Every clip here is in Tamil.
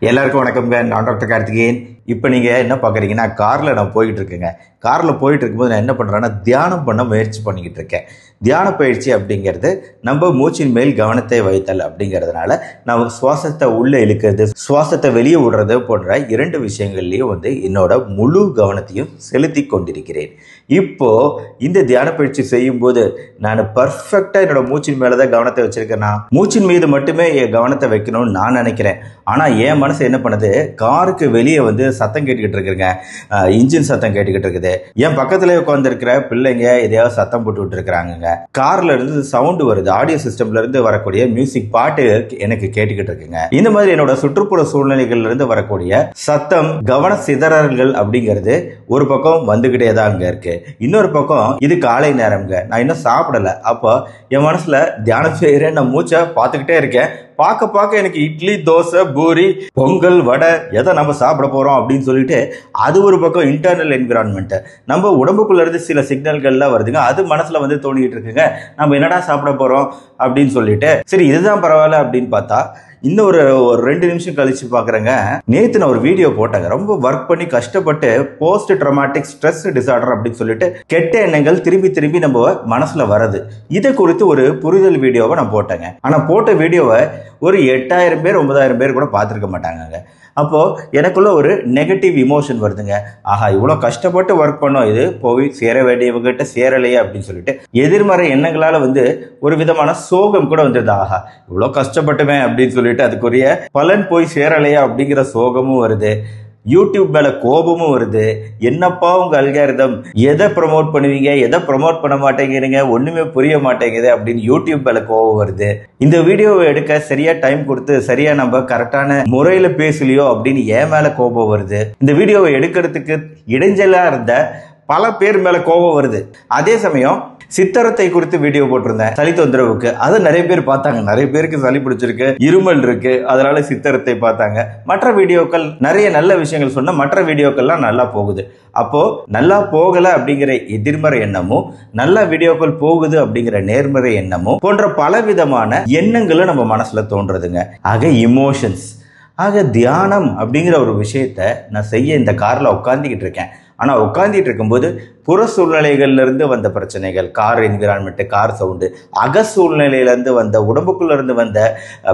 எல்லாருக்கும் வணக்கம்ங்க. நான் டாக்டர் கார்த்திகேயன். இப்போ நீங்கள் என்ன பார்க்குறீங்கன்னா, காரில் நான் போய்கிட்டு இருக்கேங்க. காரில் போயிட்டு இருக்கும்போது நான் என்ன பண்ணுறேன்னா, தியானம் பண்ண முயற்சி பண்ணிக்கிட்டு இருக்கேன். தியான பயிற்சி அப்படிங்கிறது நம்ம மூச்சின் மேல் கவனத்தை வைத்தல் அப்படிங்கிறதுனால நம்ம சுவாசத்தை உள்ளே இழுக்கிறது, சுவாசத்தை வெளியே விடுறது போன்ற 2 விஷயங்கள்லையும் என்னோட முழு கவனத்தையும் செலுத்தி கொண்டிருக்கிறேன். இப்போ இந்த தியான பயிற்சி செய்யும்போது நான் பர்ஃபெக்டாக என்னோட மூச்சின் மேலே தான் கவனத்தை வச்சிருக்கேன்னா, மூச்சின் மீது மட்டுமே என் கவனத்தை வைக்கணும்னு நான் நினைக்கிறேன். ஆனால் என் மனசு என்ன பண்ணுது, காருக்கு வெளியே சத்தம் கேட்டுக்கிட்டு இருக்குங்க. இன்ஜின் சத்தம் கேட்டுக்கிட்டு இருக்குது. என் பக்கத்துல உட்காந்துருக்கிற பிள்ளைங்க எதையாவது சத்தம் போட்டு இருக்கிறாங்க. கார்ல இருந்து சவுண்ட் வருது, ஆடியோ சிஸ்டம்ல இருந்து வரக்கூடிய மியூசிக் பாட்டு எனக்கு கேட்டுக்கிட்டு இருக்குங்க. இந்த மாதிரி என்னோட சுற்றுப்புற சூழ்நிலைகள்ல இருந்து வரக்கூடிய சத்தம், கவன சிதறல்கள் அப்படிங்கிறது ஒரு பக்கம் வந்துகிட்டே தான் அங்க இருக்கு. இன்னொரு பக்கம் இது காலை நேரம்ங்க, நான் இன்னும் சாப்பிடல. அப்போ என் மனசுல தியானம் செய்யறேன், நான் மூச்சை பார்த்துக்கிட்டே இருக்கேன். பார்க்க எனக்கு இட்லி, தோசை, பூரி, பொங்கல், வடை எதை நம்ம சாப்பிட போறோம் அப்படின்னு சொல்லிட்டு அது ஒரு பக்கம் இன்டர்னல் என்விரான்மெண்ட். நம்ம உடம்புக்குள்ள இருந்து சில சிக்னல்கள்லாம் வருதுங்க, அது மனசுல தோணிட்டு இருக்குங்க. நம்ம என்னடா சாப்பிட போறோம் அப்படின்னு சொல்லிட்டு சரி இதுதான் பரவாயில்ல அப்படின்னு பார்த்தா இன்னும் ஒரு 2 நிமிஷம் கழிச்சு பாக்குறேங்க. நேத்து நான் ஒரு வீடியோ போட்டேங்க. ரொம்ப ஒர்க் பண்ணி கஷ்டப்பட்டு போஸ்ட் ட்ராமாட்டிக் ஸ்ட்ரெஸ் டிசார்டர் அப்படின்னு சொல்லிட்டு கெட்ட எண்ணங்கள் திரும்பி நம்ம மனசுல வருது. இதை குறித்து ஒரு புரிதல் வீடியோவை நான் போட்டேங்க. ஆனா போட்ட வீடியோவை ஒரு 8000 பேர் 9000 பேர் கூட பார்த்துருக்க மாட்டாங்க. அப்போ எனக்குள்ள ஒரு நெகட்டிவ் இமோஷன் வருதுங்க. ஆஹா, இவ்வளவு கஷ்டப்பட்டு ஒர்க் பண்ணோம், இது போய் சேர வேண்டியவங்கிட்ட சேரலையே அப்படின்னு சொல்லிட்டு எதிர்மறை எண்ணங்களால ஒரு விதமான சோகம் கூட வந்துருது. ஆஹா, இவ்வளவு கஷ்டப்பட்டுவேன் அப்படின்னு சொல்லிட்டு அதுக்குரிய பலன் போய் சேரலையா அப்படிங்கிற சோகமும் வருது. யூடியூப் மேல கோபமும் வருது. என்னப்பா உங்க அல்காரிதம், எதை ப்ரமோட் பண்ணுவீங்க, எதை ப்ரமோட் பண்ண மாட்டேங்கிறீங்க, ஒண்ணுமே புரிய மாட்டேங்குது அப்படின்னு யூடியூப் மேல கோபம் வருது. இந்த வீடியோவை எடுக்க சரியா டைம் கொடுத்து சரியா நம்ம கரெக்டான முறையில பேசலையோ அப்படின்னு என் மேல கோபம் வருது. இந்த வீடியோவை எடுக்கிறதுக்கு இடைஞ்சலா இருந்த பல பேர் மேல கோபம் வருது. அதே சமயம் சித்தரத்தை குறித்து வீடியோ போட்டிருந்தேன், சளி தொந்தரவுக்கு. அதை நிறைய பேர் பார்த்தாங்க. நிறைய பேருக்கு சளி பிடிச்சிருக்கு, இருமல் இருக்கு, அதனால சித்தரத்தை பார்த்தாங்க. மற்ற வீடியோக்கள் நிறைய நல்ல விஷயங்கள் சொன்ன மற்ற வீடியோக்கள்லாம் நல்லா போகுது. அப்போ நல்லா போகல அப்படிங்கிற எதிர்மறை எண்ணமும், நல்ல வீடியோக்கள் போகுது அப்படிங்கிற நேர்மறை எண்ணமும் போன்ற பல விதமான எண்ணங்களும் நம்ம மனசுல தோன்றதுங்க. ஆக இமோஷன்ஸ். ஆக தியானம் அப்படிங்கிற ஒரு விஷயத்த நான் செய்ய இந்த கார்ல உட்காந்துக்கிட்டு இருக்கேன். ஆனா உட்காந்துட்டு இருக்கும்போது புற சூழ்நிலைகள்ல இருந்து வந்த பிரச்சனைகள், கார் என்விரான்மெண்ட், கார் சவுண்டு, அக சூழ்நிலையில இருந்து வந்த, உடம்புக்குள்ள இருந்து வந்த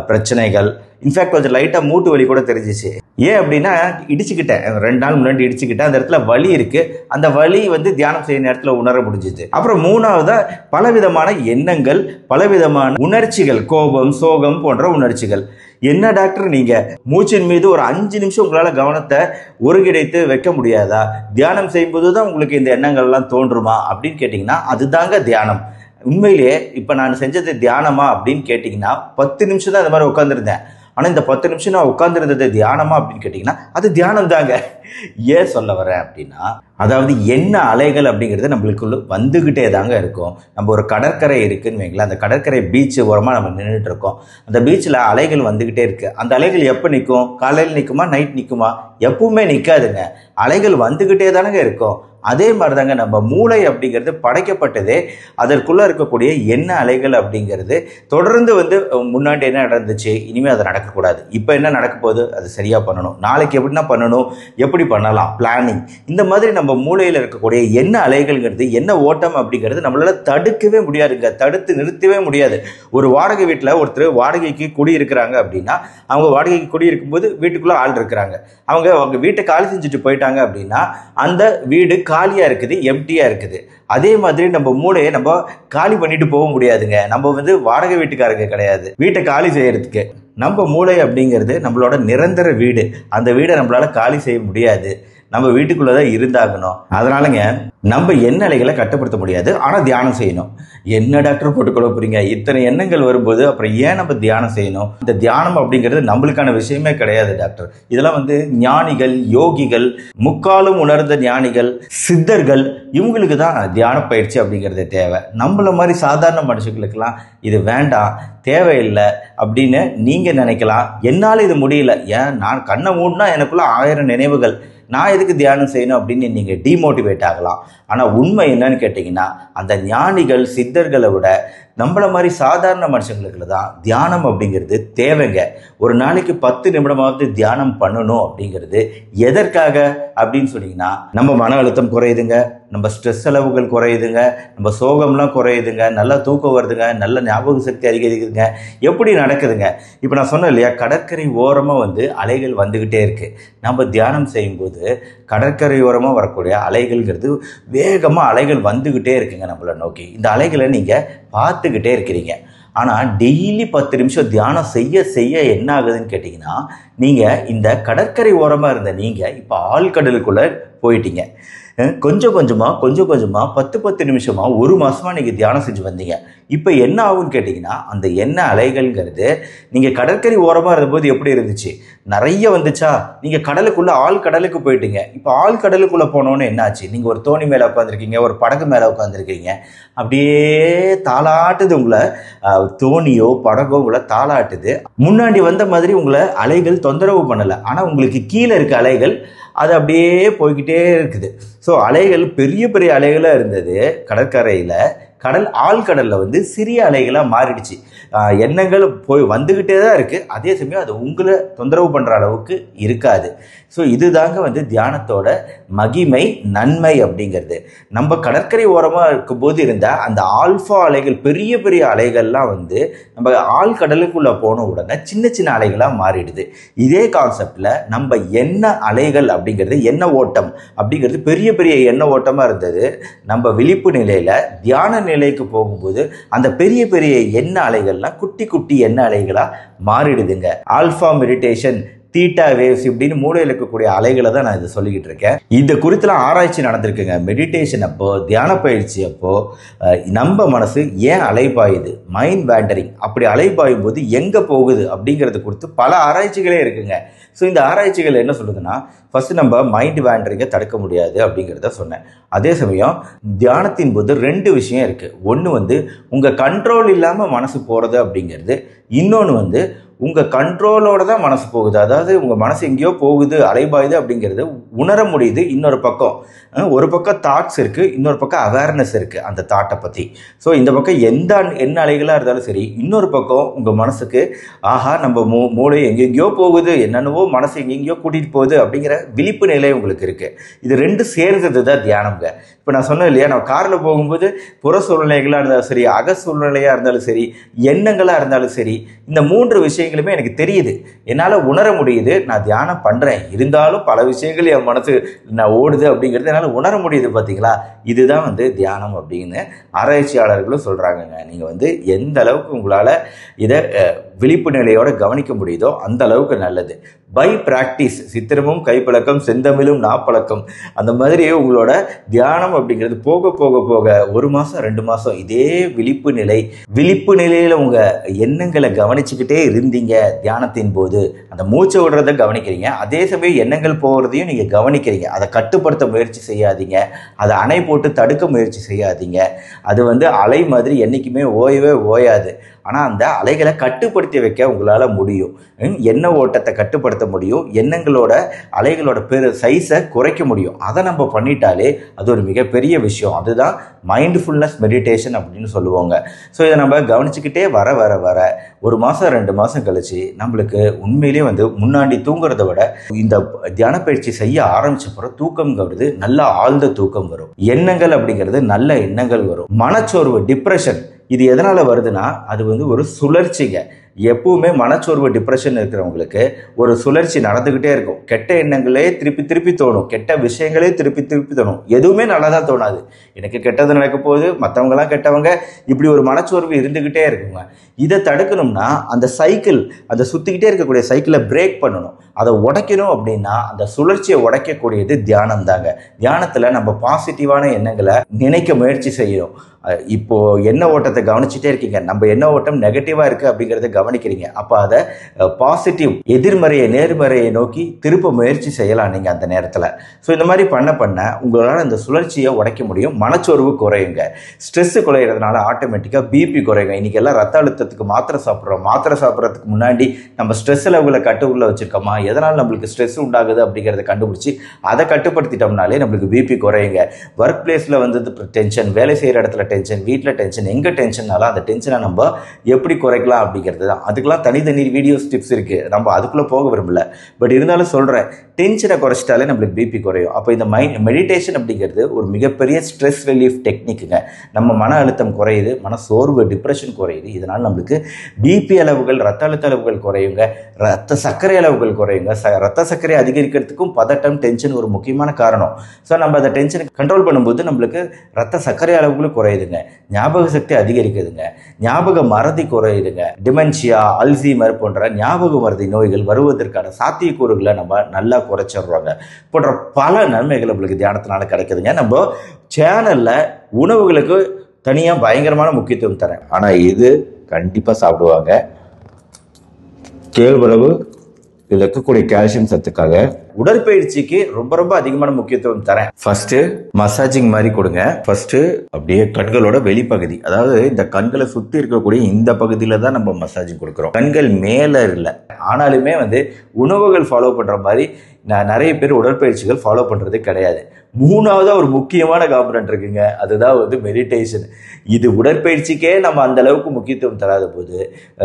பிரச்சனைகள், இன்ஃபேக்ட் கொஞ்சம் லைட்டா மூட்டு வலி கூட தெரிஞ்சிச்சு. ஏன் அப்படின்னா இடிச்சுக்கிட்டேன், 2 நாள் முன்னாடி இடிச்சுக்கிட்டேன். அந்த இடத்துல வலி இருக்கு. அந்த வலி தியானம் செய்ய நேரத்துல உணர முடிஞ்சிச்சு. அப்புறம் 3ஆவதா பலவிதமான எண்ணங்கள், பலவிதமான உணர்ச்சிகள், கோபம், சோகம் போன்ற உணர்ச்சிகள். என்ன டாக்டர், நீங்க மூச்சின் மீது ஒரு 5 நிமிஷம் உங்களால கவனத்தை ஒருங்கிணைத்து வைக்க முடியாதா? தியானம் செய்யும்போது தான் உங்களுக்கு இந்த எண்ணங்கள் எல்லாம் தோன்றுமா அப்படின்னு கேட்டீங்கன்னா அதுதாங்க தியானம். உண்மையிலேயே இப்ப நான் செஞ்சது தியானமா அப்படின்னு கேட்டீங்கன்னா 10 நிமிஷம் தான் இந்த மாதிரி உட்காந்துருந்தேன். ஆனா இந்த 10 நிமிஷம் நான் உட்கார்ந்துருந்தது தியானமா அப்படின்னு கேட்டீங்கன்னா அது தியானம் தாங்க. ஏன் சொல்ல வரேன் அப்படின்னா, அதாவது என்ன அலைகள் அப்படிங்கிறது நம்மளுக்குள்ள வந்துகிட்டே தாங்க இருக்கும். நம்ம ஒரு கடற்கரை இருக்குன்னு வைங்களேன், அந்த கடற்கரை பீச் ஓரமா நம்ம நின்றுட்டு இருக்கோம். அந்த பீச்சில் அலைகள் வந்துகிட்டே இருக்கு. அந்த அலைகள் எப்போ நிற்கும்? காலையில் நிற்குமா, நைட் நிற்குமா? எப்பவுமே நிற்காதுங்க. அலைகள் வந்துகிட்டே தானங்க இருக்கும். அதே மாதிரிதாங்க நம்ம மூளை அப்படிங்கிறது படைக்கப்பட்டதே அதற்குள்ள இருக்கக்கூடிய எண்ண அலைகள் அப்படிங்கிறது தொடர்ந்து முன்னாடி என்ன நடந்துச்சு, இனிமே அது நடக்கக்கூடாது, இப்ப என்ன நடக்க போகுது, அது சரியா பண்ணணும், நாளைக்கு எப்படின்னா பண்ணணும், எப்படி பண்ணலாம், பிளானிங். இந்த மாதிரி நம்ம மூளையில இருக்கக்கூடிய எண்ண அலைகள்ங்கிறது, என்ன ஓட்டம் அப்படிங்கிறது நம்மளால தடுக்கவே முடியாதுங்க, தடுத்து நிறுத்தவே முடியாது. ஒரு வாடகை வீட்டில் ஒருத்தர் வாடகைக்கு குடி இருக்கிறாங்க அப்படின்னா, அவங்க வாடகைக்கு குடி இருக்கும்போது வீட்டுக்குள்ள ஆள் இருக்கிறாங்க. அவங்க வீட்டை காலி செஞ்சுட்டு போயிட்டாங்க அப்படின்னா அந்த வீடு காலியா இருக்குது, எம்டியா இருக்குது. அதே மாதிரி நம்ம மூளையை நம்ம காலி பண்ணிட்டு போக முடியாதுங்க. நம்ம வாடகை வீட்டுக்காரங்க கிடையாது. வீட்டை காலி செய்யறதுக்கு நம்ம மூளை அப்படிங்கிறது நம்மளோட நிரந்தர வீடு. அந்த வீடை நம்மளால காலி செய்ய முடியாது. நம்ம வீட்டுக்குள்ளதான் இருந்தாகணும். அதனாலங்க நம்ம எண்ணங்களை கட்டுப்படுத்த முடியாது. ஆனா தியானம் செய்யணும். என்ன டாக்டர் போட்டுக்கொள்ள போறீங்க, இத்தனை எண்ணங்கள் வரும்போது அப்புறம் ஏன் நம்ம தியானம் செய்யணும்? இந்த தியானம் அப்படிங்கிறது நம்மளுக்கான விஷயமே கிடையாது டாக்டர். இதெல்லாம் ஞானிகள், யோகிகள், முக்காலும் உணர்ந்த ஞானிகள், சித்தர்கள், இவங்களுக்கு தான் தியான பயிற்சி அப்படிங்கிறது தேவை. நம்மள மாதிரி சாதாரண மனுஷங்களுக்கெல்லாம் இது வேண்டாம், தேவையில்லை அப்படின்னு நீங்க நினைக்கலாம். என்னால இது முடியல, ஏன் நான் கண்ணை மூடினா எனக்குள்ள 1000 நினைவுகள், நான் எதுக்கு தியானம் செய்யணும் அப்படின்னு நீங்க டிமோட்டிவேட் ஆகலாம். ஆனா உண்மை என்னன்னு கேட்டீங்கன்னா, அந்த ஞானிகள், சித்தர்களை விட நம்மள மாதிரி சாதாரண மனுஷங்களுக்கு தான் தியானம் அப்படிங்கிறது தேவைங்க. ஒரு நாளைக்கு 10 நிமிடமாவது தியானம் பண்ணணும் அப்படிங்கிறது எதற்காக அப்படின்னு சொன்னீங்கன்னா, நம்ம மன அழுத்தம் குறையுதுங்க, நம்ம ஸ்ட்ரெஸ் அளவுகள் குறையுதுங்க, நம்ம சோகம்லாம் குறையுதுங்க, நல்லா தூக்கம் வருதுங்க, நல்ல ஞாபக சக்தி அதிகரிக்குதுங்க. எப்படி நடக்குதுங்க? இப்போ நான் சொன்னேன் இல்லையா, கடற்கரை ஓரமாக அலைகள் வந்துக்கிட்டே இருக்கு. நம்ம தியானம் செய்யும்போது கடற்கரை ஓரமாக வரக்கூடிய அலைகள்ங்கிறது வேகமாக அலைகள் வந்துக்கிட்டே இருக்குங்க நம்மளை நோக்கி. இந்த அலைகளை நீங்கள் பார்த்துக்கிட்டே இருக்கிறீங்க. ஆனால் டெய்லி 10 நிமிஷம் தியானம் செய்ய செய்ய என்ன ஆகுதுன்னு கேட்டிங்கன்னா, நீங்கள் இந்த கடற்கரை ஓரமாக இருந்த நீங்கள் இப்போ ஆழ்கடலுக்குள்ளே போயிட்டீங்க. கொஞ்சம் கொஞ்சமாக 10 நிமிஷமாக 1 மாதமாக நீங்கள் தியானம் செஞ்சு வந்தீங்க. இப்போ என்ன ஆகும்னு கேட்டிங்கன்னா, அந்த எண்ணெய் அலைகள்ங்கிறது நீங்கள் கடற்கரை ஓரமாக இருந்தபோது எப்படி இருந்துச்சு? நிறைய வந்துச்சா? நீங்கள் ஆழ்கடலுக்கு போயிட்டீங்க. இப்போ ஆழ்கடலுக்குள்ளே போனோன்னு என்ன ஆச்சு? நீங்கள் ஒரு தோணி மேலே உட்காந்துருக்கீங்க, ஒரு படகு மேலே உட்காந்துருக்கீங்க. அப்படியே தாளாட்டுது உங்களை, தோணியோ படகோ உங்களை தாளாட்டுது. முன்னாடி வந்த மாதிரி உங்களை அலைகள் தொந்தரவு பண்ணலை. ஆனால் உங்களுக்கு கீழே இருக்க அலைகள் அது அப்படியே போய்கிட்டே இருக்குது. ஸோ அலைகள் பெரிய பெரிய அலைகளாக இருந்தது கடற்கரையில். ஆழ்கடலில் சிறிய அலைகளாக மாறிடுச்சு. எண்ணங்கள் வந்துக்கிட்டே தான் இருக்குது. அதே சமயம் அது உங்களை தொந்தரவு பண்ணுற அளவுக்கு இருக்காது. ஸோ இதுதாங்க தியானத்தோட மகிமை, நன்மை அப்படிங்கிறது. நம்ம கடற்கரை ஓரமாக இருக்கும்போது இருந்த அந்த ஆல்ஃபா அலைகள், பெரிய பெரிய அலைகள்லாம் நம்ம ஆழ்கடலுக்குள்ளே போன உடனே சின்ன சின்ன அலைகளாக மாறிடுது. இதே கான்செப்டில் நம்ம எண்ண அலைகள் அப்படிங்கிறது, எண்ண ஓட்டம் அப்படிங்கிறது பெரிய பெரிய எண்ண ஓட்டமாக இருந்தது. நம்ம விழிப்பு நிலையில் தியான நிலைக்கு போகும்போது அந்த பெரிய பெரிய எண்ண அலைகள்லாம் குட்டி குட்டி எண்ண அலைகளாக மாறிடுதுங்க. ஆல்ஃபா மெடிடேஷன், தீட்டா வேவ்ஸ் இப்படின்னு மூளையில் இருக்கக்கூடிய அலைகளை தான் நான் இதை சொல்லிக்கிட்டு இருக்கேன். இந்த குறித்துலாம் ஆராய்ச்சி நடந்திருக்குங்க. மெடிடேஷன் அப்போ, தியான பயிற்சி அப்போ நம்ம மனசு ஏன் அலைபாயுது, மைண்ட் வேண்டரிங், அப்படி அலைபாயும் போது எங்கே போகுது அப்படிங்கிறது குறித்து பல ஆராய்ச்சிகளே இருக்குங்க. ஸோ இந்த ஆராய்ச்சிகள் என்ன சொல்லுதுன்னா, ஃபர்ஸ்ட் நம்ம மைண்ட் வேண்டரிங்கை தடுக்க முடியாது அப்படிங்கிறத சொன்னேன். அதே சமயம் தியானத்தின் போது 2 விஷயம் இருக்குது. ஒன்று உங்கள் கண்ட்ரோல் இல்லாமல் மனசு போகிறது அப்படிங்கிறது, இன்னொன்று உங்கள் கண்ட்ரோலோட தான் மனசு போகுது. அதாவது உங்கள் மனசு எங்கேயோ போகுது, அலைபாயுது அப்படிங்கிறது உணர முடியுது. இன்னொரு பக்கம் ஒரு பக்கம் தாட்ஸ் இருக்குது, இன்னொரு பக்கம் அவேர்னஸ் இருக்குது அந்த தாட்டை பற்றி. ஸோ இந்த பக்கம் என்ன அலைகளாக இருந்தாலும் சரி, இன்னொரு பக்கம் உங்கள் மனசுக்கு ஆஹா நம்ம மூளை எங்கெங்கேயோ போகுது, என்னென்னவோ மனசு எங்கெங்கேயோ கூட்டிகிட்டு போகுது அப்படிங்கிற விழிப்பு நிலை உங்களுக்கு இருக்குது. இது 2 சேர்ந்தது தான் தியானம்ங்க. இப்போ நான் சொன்னேன் இல்லையா, நான் காரில் போகும்போது புற சூழ்நிலைகளாக இருந்தாலும் சரி, அக சூழ்நிலையாக இருந்தாலும் சரி, எண்ணங்களாக இருந்தாலும் சரி, இந்த 3 விஷயங்களுமே எனக்கு தெரியுது, என்னால் உணர முடியுது. நான் தியானம் பண்ணுறேன், இருந்தாலும் பல விஷயங்கள் என் மனசு நான் ஓடுது அப்படிங்கிறது என்னால் உணர முடியுது. பார்த்தீங்களா, இதுதான் தியானம் அப்படின்னு ஆராய்ச்சியாளர்களும் சொல்கிறாங்கங்க. நீங்கள் எந்த அளவுக்கு உங்களால் இதை விழிப்பு நிலையோடு கவனிக்க முடியுதோ அந்த அளவுக்கு நல்லது. பை ப்ராக்டிஸ், சித்திரமும் கைப்பழக்கம், செந்தமிழும் நாப்பழக்கம். அந்த மாதிரி உங்களோட தியானம் அப்படிங்கிறது போக போக போக 1 மாதம் 2 மாதம் இதே விழிப்பு நிலையில் உங்கள் எண்ணங்களை கவனிச்சுக்கிட்டே இருந்தீங்க. தியானத்தின் போது அந்த மூச்சை விடுறதை கவனிக்கிறீங்க, அதே சமயம் எண்ணங்கள் போகிறதையும் நீங்கள் கவனிக்கிறீங்க. அதை கட்டுப்படுத்த முயற்சி செய்யாதீங்க, அதை அணை போட்டு தடுக்க முயற்சி செய்யாதீங்க. அது அலை மாதிரி என்றைக்குமே ஓயவே ஓயாது. ஆனால் அந்த அலைகளை கட்டுப்படுத்தி வைக்க உங்களால் முடியும். எண்ண ஓட்டத்தை கட்டுப்படுத்த முடியும், எண்ணங்களோட அலைகளோட சைஸை குறைக்க முடியும். அதை நம்ம பண்ணிட்டாலே அது ஒரு மிகப்பெரிய விஷயம். அதுதான் மைண்ட்ஃபுல்னஸ் மெடிடேஷன் அப்படின்னு சொல்லுவாங்க. ஸோ இதை நம்ம கவனிச்சுக்கிட்டே வர 1 மாதம் 2 மாதம் கழிச்சு நம்மளுக்கு உண்மையிலே முன்னாடி தூங்குறத விட இந்த தியான பயிற்சி செய்ய ஆரம்பிச்சப்பறம் தூக்கம்ங்கிறது நல்ல ஆழ்ந்த தூக்கம் வரும். எண்ணங்கள் அப்படிங்கிறது நல்ல எண்ணங்கள் வரும். மனச்சோர்வு, டிப்ரெஷன், இது எதனால் வருதுன்னா அது ஒரு சுழற்சிங்க. எப்பவுமே மனச்சோர்வு, டிப்ரெஷன் இருக்கிறவங்களுக்கு ஒரு சுழற்சி நடந்துக்கிட்டே இருக்கும். கெட்ட எண்ணங்களே திருப்பி தோணும், கெட்ட விஷயங்களே திருப்பி தோணும், எதுவுமே நல்லதாக தோணாது. எனக்கு கெட்டது நடக்க போகுது, மற்றவங்களாம் கெட்டவங்க, இப்படி ஒரு மனச்சோர்வு இருந்துக்கிட்டே இருக்குங்க. இதை தடுக்கணும்னா அந்த சுற்றிக்கிட்டே இருக்கக்கூடிய சைக்கிளை பிரேக் பண்ணணும். அதை உடைக்கணும் அப்படின்னா அந்த சுழற்சியை உடைக்கக்கூடியது தியானம் தாங்க. தியானத்தில் நம்ம பாசிட்டிவான எண்ணங்களை நினைக்க முயற்சி செய்யணும். இப்போ எண்ண ஓட்டத்தை கவனிச்சுட்டே இருக்கீங்க, நம்ம எண்ண ஓட்டம் நெகட்டிவா இருக்கு அப்படிங்கறத கவனிக்கிறீங்க. அப்ப அதை பாசிட்டிவ், எதிர்மறையை நேர்மறையை நோக்கி திருப்ப முயற்சி செய்யலாம் நீங்க அந்த நேரத்துல. ஸோ இந்த மாதிரி பண்ண உங்களால் அந்த சுழற்சியை உடைக்க முடியும். மனச்சோர்வு குறையுங்க. ஸ்ட்ரெஸ் குறையிறதுனால ஆட்டோமேட்டிக்கா பிபி குறையுங்க. இன்னைக்கு எல்லாம் ரத்த அழுத்தத்துக்கு மாத்திரை சாப்பிட்றோம். மாத்திரை சாப்பிட்றதுக்கு முன்னாடி நம்ம ஸ்ட்ரெஸ் லெவலை கட்டுக்குள்ள வச்சிருக்கோமா, எதனால் நம்மளுக்கு ஸ்ட்ரெஸ் உண்டாகுது அப்படிங்கிறத கண்டுபிடிச்சி அதை கட்டுப்படுத்திட்டோம்னாலே நம்மளுக்கு பிபி குறையுங்க. ஒர்க் பிளேஸில் வந்து டென்ஷன், வேலை செய்கிற இடத்துல டென்ஷன், வீட்டில் டென்ஷன், எங்கே டென்ஷன்னாலும் அந்த டென்ஷனை நம்ம எப்படி குறைக்கலாம் அப்படிங்கிறது தான். அதுக்கெல்லாம் தனி வீடியோஸ் டிப்ஸ் இருக்குது, நம்ம அதுக்குள்ளே போக விரும்பல. பட் இருந்தாலும் சொல்கிறேன், டென்ஷனை குறைச்சிட்டாலே நம்மளுக்கு பிபி குறையும். அப்போ இந்த மெடிடேஷன் அப்படிங்கிறது ஒரு மிகப்பெரிய ஸ்ட்ரெஸ் ரிலீஃப் டெக்னிக்குங்க. நம்ம மன அழுத்தம் குறையுது, மன சோர்வு, டிப்ரெஷன் குறையுது. இதனால் நம்மளுக்கு பிபி அளவுகள், ரத்த அழுத்த அளவுகள் குறையுங்க, ரத்த சர்க்கரை அளவுகள் குறையுங்க. ரத்த சர்க்கரை அதிகரிக்கிறதுக்கும் பதட்டம், டென்ஷன் ஒரு முக்கியமான காரணம். ஸோ நம்ம அந்த டென்ஷனை கண்ட்ரோல் பண்ணும்போது நம்மளுக்கு ரத்த சர்க்கரை அளவுகளும் குறையுதுங்க, ஞாபக சக்தி அதிகரிக்குதுங்க, ஞாபக மறதி குறையுதுங்க. டிமென்ஷியா, அல்சீமர் போன்ற ஞாபக மறதி நோய்கள் வருவதற்கான சாத்தியக்கூறுகளை நம்ம நல்லா குறைச்சிடுறாங்க. போன்ற பல நன்மைகள் நம்மளுக்கு தியானத்தினால கிடைக்குதுங்க. நம்ம சேனல்ல உணவுகளுக்கு தனியாக பயங்கரமான முக்கியத்துவம் தரேன். ஆனால் இது கண்டிப்பாக சாப்பிடுவாங்க. கேழ்வரகு இதில் இருக்கக்கூடிய கால்சியம் சத்துக்காக. உடற்பயிற்சிக்கு ரொம்ப அதிகமான முக்கியத்துவம் தரேன். ஃபர்ஸ்ட் மசாஜிங் மாதிரி கொடுங்க. ஃபர்ஸ்ட் அப்படியே கண்களோட வெளிப்பகுதி, அதாவது இந்த கண்களை சுத்தி இருக்கக்கூடிய இந்த பகுதியில தான் நம்ம மசாஜிங் கொடுக்குறோம். கண்கள் மேல இல்லை. ஆனாலுமே வந்து உணவுகள் ஃபாலோ பண்ற மாதிரி நிறைய பேர் உடற்பயிற்சிகள் ஃபாலோ பண்றது கிடையாது. மூணாவதா ஒரு முக்கியமான காம்பனன்ட் இருக்குங்க, அதுதான் வந்து மெடிடேஷன். இது உடற்பயிற்சிக்கே நம்ம அந்த அளவுக்கு முக்கியத்துவம் தராத போது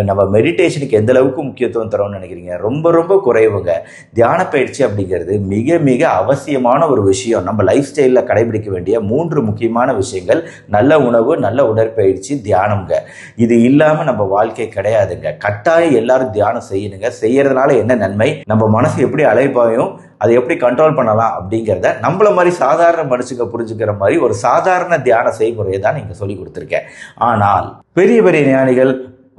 நம்ம மெடிடேஷனுக்கு எந்த அளவுக்கு முக்கியத்துவம் தரோம்னு நினைக்கிறீங்க? ரொம்ப குறைவுங்க. தியான பயிற்சி அப்படிங்கிறது மிக அவசியமான ஒரு விஷயம். நம்ம லைஃப் ஸ்டைலில் கடைபிடிக்க வேண்டிய 3 முக்கியமான விஷயங்கள்: நல்ல உணவு, நல்ல உடற்பயிற்சி, தியானம்ங்க. இது இல்லாமல் நம்ம வாழ்க்கை கிடையாதுங்க. கட்டாயம் எல்லாரும் தியானம் செய்யணுங்க. செய்யறதுனால என்ன நன்மை, நம்ம மனசு எப்படி அலைபாயும், அதை எப்படி கண்ட்ரோல் பண்ணலாம் அப்படிங்கிறத நம்மள மாதிரி சாதாரண மனுஷங்க புரிஞ்சுக்கிற மாதிரி ஒரு சாதாரண தியான செய்முறையை தான் நீங்க சொல்லி கொடுத்துருக்கேன். ஆனால் பெரிய ஞானிகள்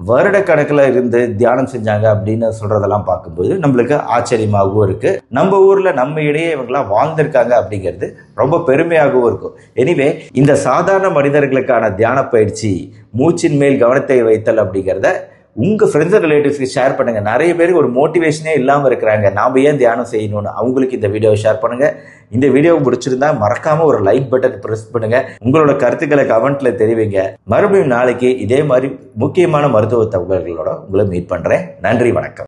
வருடக்கணக்கில் இருந்து தியானம் செஞ்சாங்க அப்படின்னு சொல்றதெல்லாம் பார்க்கும்போது நம்மளுக்கு ஆச்சரியமாகவும் இருக்கு. நம்ம ஊர்ல நம்ம இடையே இவங்களாம் வாழ்ந்திருக்காங்க அப்படிங்கிறது ரொம்ப பெருமையாகவும் இருக்கும். எனிவே, இந்த சாதாரண மனிதர்களுக்கான தியான பயிற்சி, மூச்சின் மேல் கவனத்தை வைத்தல் அப்படிங்கிறத உங்க ஃப்ரெண்ட்ஸ் அண்ட் ரிலேட்டிவ்ஸ்க்கு ஷேர் பண்ணுங்க. நிறைய பேருக்கு ஒரு மோட்டிவேஷனே இல்லாமல் இருக்கிறாங்க, நாம ஏன் தியானம் செய்யணும்னு. அவங்களுக்கு இந்த வீடியோவை ஷேர் பண்ணுங்க. இந்த வீடியோ பிடிச்சிருந்தா மறக்காம ஒரு லைக் பட்டன் பிரஸ் பண்ணுங்க. உங்களோட கருத்துக்களை கமெண்ட்ல தெரிவிங்க. மறுபடியும் நாளைக்கு இதே மாதிரி முக்கியமான மருத்துவ தகவல்களோட உங்களை மீட் பண்றேன். நன்றி, வணக்கம்.